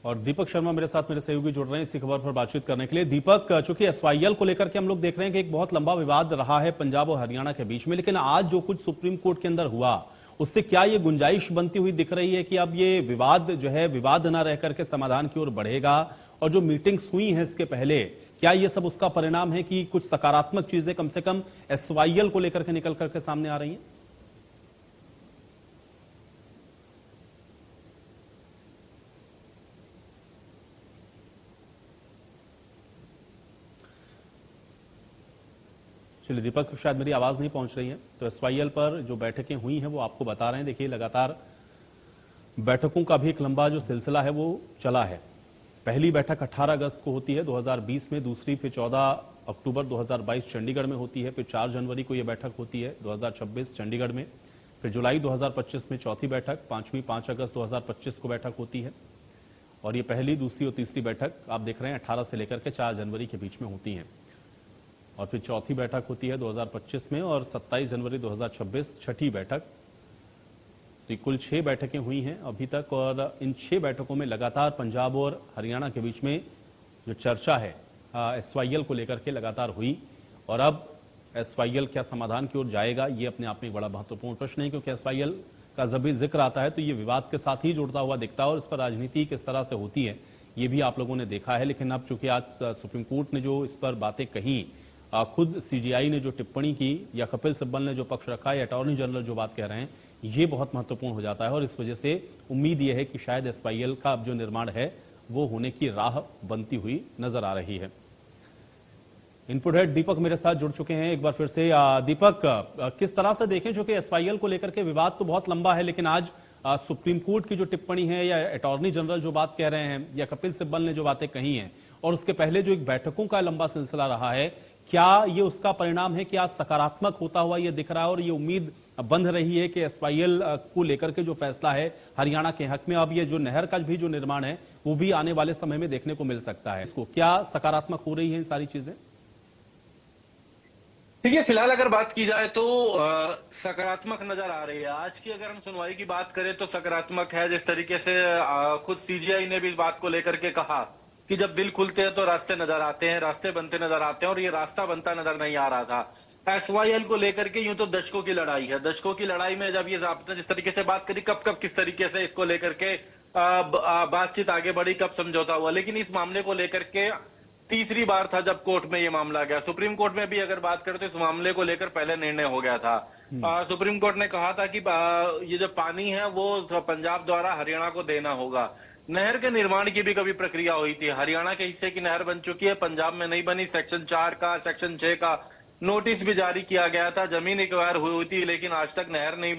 और दीपक शर्मा मेरे साथ मेरे सहयोगी जुड़ रहे हैं इसी खबर पर बातचीत करने के लिए। दीपक, चूंकि एसवाईएल को लेकर के हम लोग देख रहे हैं कि एक बहुत लंबा विवाद रहा है पंजाब और हरियाणा के बीच में, लेकिन आज जो कुछ सुप्रीम कोर्ट के अंदर हुआ उससे क्या ये गुंजाइश बनती हुई दिख रही है कि अब ये विवाद जो है विवाद न रह करके समाधान की ओर बढ़ेगा? और जो मीटिंग्स हुई हैं इसके पहले, क्या ये सब उसका परिणाम है कि कुछ सकारात्मक चीजें कम से कम एसवाईएल को लेकर के निकल करके सामने आ रही हैं? चलिए दीपक, शायद मेरी आवाज नहीं पहुंच रही है। तो एसवाईएल पर जो बैठकें हुई हैं वो आपको बता रहे हैं। देखिए, लगातार बैठकों का भी एक लंबा जो सिलसिला है वो चला है। पहली बैठक 18 अगस्त को होती है 2020 में, दूसरी फिर 14 अक्टूबर 2022 चंडीगढ़ में होती है, फिर 4 जनवरी को यह बैठक होती है 2026 चंडीगढ़ में, फिर जुलाई 2025 में चौथी बैठक, 5 अगस्त 2025 को बैठक होती है। और ये पहली, दूसरी और तीसरी बैठक आप देख रहे हैं 18 से लेकर के 4 जनवरी के बीच में होती हैं। और फिर चौथी बैठक होती है 2025 में, और 27 जनवरी 2026 छठी बैठक। तो कुल 6 बैठकें हुई हैं अभी तक, और इन 6 बैठकों में लगातार पंजाब और हरियाणा के बीच में जो चर्चा है एसवाईएल को लेकर के लगातार हुई। और अब एसवाईएल क्या समाधान की ओर जाएगा, ये अपने आप में एक बड़ा महत्वपूर्ण प्रश्न है, क्योंकि एसवाईएल का जब भी जिक्र आता है तो ये विवाद के साथ ही जुड़ता हुआ दिखता है, और इस पर राजनीति किस तरह से होती है ये भी आप लोगों ने देखा है। लेकिन अब चूंकि आज सुप्रीम कोर्ट ने जो इस पर बातें कही, खुद सीजीआई ने जो टिप्पणी की, या कपिल सिब्बल ने जो पक्ष रखा, या अटॉर्नी जनरल जो बात कह रहे हैं, ये बहुत महत्वपूर्ण हो जाता है। और इस वजह से उम्मीद यह है कि शायद एसवाईएल का अब जो निर्माण है वो होने की राह बनती हुई नजर आ रही है। इनपुट हेड दीपक मेरे साथ जुड़ चुके हैं एक बार फिर से। दीपक, किस तरह से देखें, चूंकि एसवाईएल को लेकर के विवाद तो बहुत लंबा है, लेकिन आज सुप्रीम कोर्ट की जो टिप्पणी है, या अटॉर्नी जनरल जो बात कह रहे हैं, या कपिल सिब्बल ने जो बातें कही हैं, और उसके पहले जो एक बैठकों का लंबा सिलसिला रहा है, क्या ये उसका परिणाम है कि आज सकारात्मक होता हुआ ये दिख रहा है, और ये उम्मीद बंध रही है कि एसवाईएल को लेकर के जो फैसला है हरियाणा के हक में, अब ये जो नहर का भी जो निर्माण है वो भी आने वाले समय में देखने को मिल सकता है? इसको क्या सकारात्मक हो रही है इन सारी चीजें? देखिए, फिलहाल अगर बात की जाए तो सकारात्मक नजर आ रही है। आज की अगर हम सुनवाई की बात करें तो सकारात्मक है। जिस तरीके से खुद सीजीआई ने भी इस बात को लेकर के कहा कि जब दिल खुलते हैं तो रास्ते नजर आते हैं, रास्ते बनते नजर आते हैं, और ये रास्ता बनता नजर नहीं आ रहा था। एसवाईएल को लेकर के यूं तो दशकों की लड़ाई है। दशकों की लड़ाई में जब ये आपने जिस तरीके से बात करी, कब किस तरीके से इसको लेकर के बातचीत आगे बढ़ी, कब समझौता हुआ, लेकिन इस मामले को लेकर के तीसरी बार था जब कोर्ट में ये मामला गया। सुप्रीम कोर्ट में भी अगर बात करें तो इस मामले को लेकर पहले निर्णय हो गया था। सुप्रीम कोर्ट ने कहा था कि ये जो पानी है वो पंजाब द्वारा हरियाणा को देना होगा। नहर के निर्माण की भी कभी प्रक्रिया हुई थी। हरियाणा के हिस्से की नहर बन चुकी है, पंजाब में नहीं बनी। सेक्शन 4 का, सेक्शन 6 का नोटिस भी जारी किया गया था, जमीन एक्वायर हुई थी, लेकिन आज तक नहर नहीं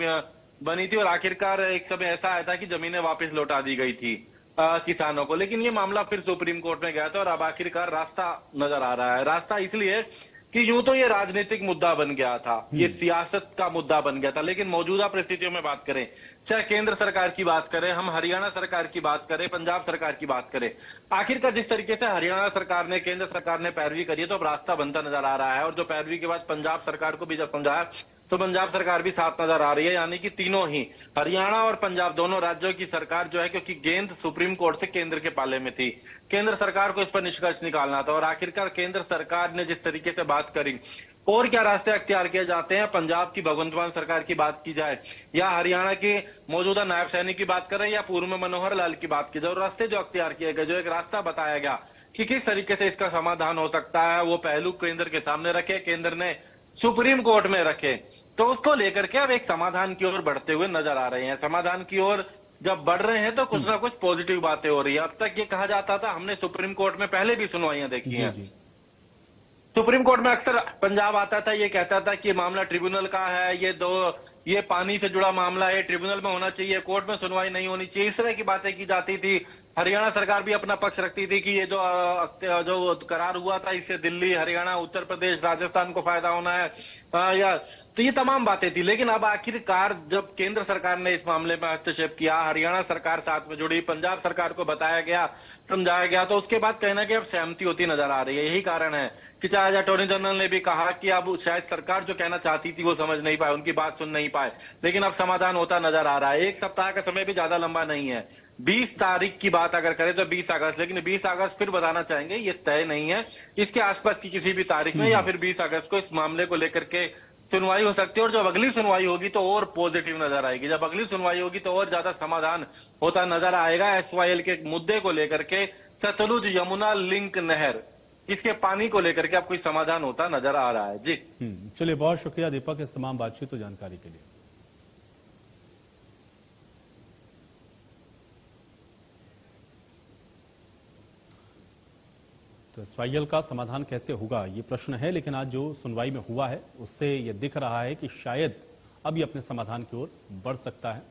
बनी थी। और आखिरकार एक समय ऐसा आया था कि जमीनें वापस लौटा दी गई थी किसानों को। लेकिन ये मामला फिर सुप्रीम कोर्ट में गया था, और अब आखिरकार रास्ता नजर आ रहा है। रास्ता इसलिए कि यूं तो ये राजनीतिक मुद्दा बन गया था, ये सियासत का मुद्दा बन गया था, लेकिन मौजूदा परिस्थितियों में बात करें, चाहे केंद्र सरकार की बात करें, हम हरियाणा सरकार की बात करें, पंजाब सरकार की बात करें, आखिरकार जिस तरीके से हरियाणा सरकार ने, केंद्र सरकार ने पैरवी करी है, तो अब रास्ता बनता नजर आ रहा है। और जो पैरवी के बाद पंजाब सरकार को भी जब समझाया तो पंजाब सरकार भी साथ नजर आ रही है। यानी कि तीनों ही, हरियाणा और पंजाब, दोनों राज्यों की सरकार जो है, क्योंकि गेंद सुप्रीम कोर्ट से केंद्र के पाले में थी, केंद्र सरकार को इस पर निष्कर्ष निकालना था। और आखिरकार केंद्र सरकार ने जिस तरीके से बात करी, और क्या रास्ते अख्तियार किए जाते हैं, पंजाब की भगवंत मान सरकार की बात की जाए, या हरियाणा के मौजूदा नायब सैनिक की बात करें, या पूर्व में मनोहर लाल की बात की जाए, रास्ते जो अख्तियार किए गए, जो एक रास्ता बताया गया कि किस तरीके से इसका समाधान हो सकता है, वो पहलू केंद्र के सामने रखे, केंद्र ने सुप्रीम कोर्ट में रखे, तो उसको लेकर के अब एक समाधान की ओर बढ़ते हुए नजर आ रहे हैं। समाधान की ओर जब बढ़ रहे हैं तो कुछ ना कुछ पॉजिटिव बातें हो रही है। अब तक ये कहा जाता था, हमने सुप्रीम कोर्ट में पहले भी सुनवाइयां देखी हैं, सुप्रीम कोर्ट में अक्सर पंजाब आता था, ये कहता था कि ये मामला ट्रिब्यूनल का है, ये पानी से जुड़ा मामला है, ट्रिब्यूनल में होना चाहिए, कोर्ट में सुनवाई नहीं होनी चाहिए, इस तरह की बातें की जाती थी। हरियाणा सरकार भी अपना पक्ष रखती थी कि ये जो करार हुआ था, इससे दिल्ली, हरियाणा, उत्तर प्रदेश, राजस्थान को फायदा होना है, या तो ये तमाम बातें थी। लेकिन अब आखिरकार जब केंद्र सरकार ने इस मामले में हस्तक्षेप किया, हरियाणा सरकार साथ में जुड़ी, पंजाब सरकार को बताया गया, समझाया गया, तो उसके बाद कहना कि अब सहमति होती नजर आ रही है। यही कारण है कि चाहे अटॉर्नी जनरल ने भी कहा कि अब शायद सरकार जो कहना चाहती थी वो समझ नहीं पाए, उनकी बात सुन नहीं पाए, लेकिन अब समाधान होता नजर आ रहा है। एक सप्ताह का समय भी ज्यादा लंबा नहीं है। 20 तारीख की बात अगर करें तो 20 अगस्त, लेकिन 20 अगस्त फिर बताना चाहेंगे ये तय नहीं है। इसके आसपास की किसी भी तारीख में या फिर 20 अगस्त को इस मामले को लेकर के सुनवाई हो सकती है। और जब अगली सुनवाई होगी तो और पॉजिटिव नजर आएगी, जब अगली सुनवाई होगी तो और ज्यादा समाधान होता नजर आएगा एसवाईएल के मुद्दे को लेकर के। सतलुज यमुना लिंक नहर, इसके पानी को लेकर के अब कोई समाधान होता नजर आ रहा है। जी चलिए, बहुत शुक्रिया दीपक इस तमाम बातचीत और जानकारी के लिए। तो एसवाईएल का समाधान कैसे होगा ये प्रश्न है, लेकिन आज जो सुनवाई में हुआ है उससे ये दिख रहा है कि शायद अब ये अपने समाधान की ओर बढ़ सकता है।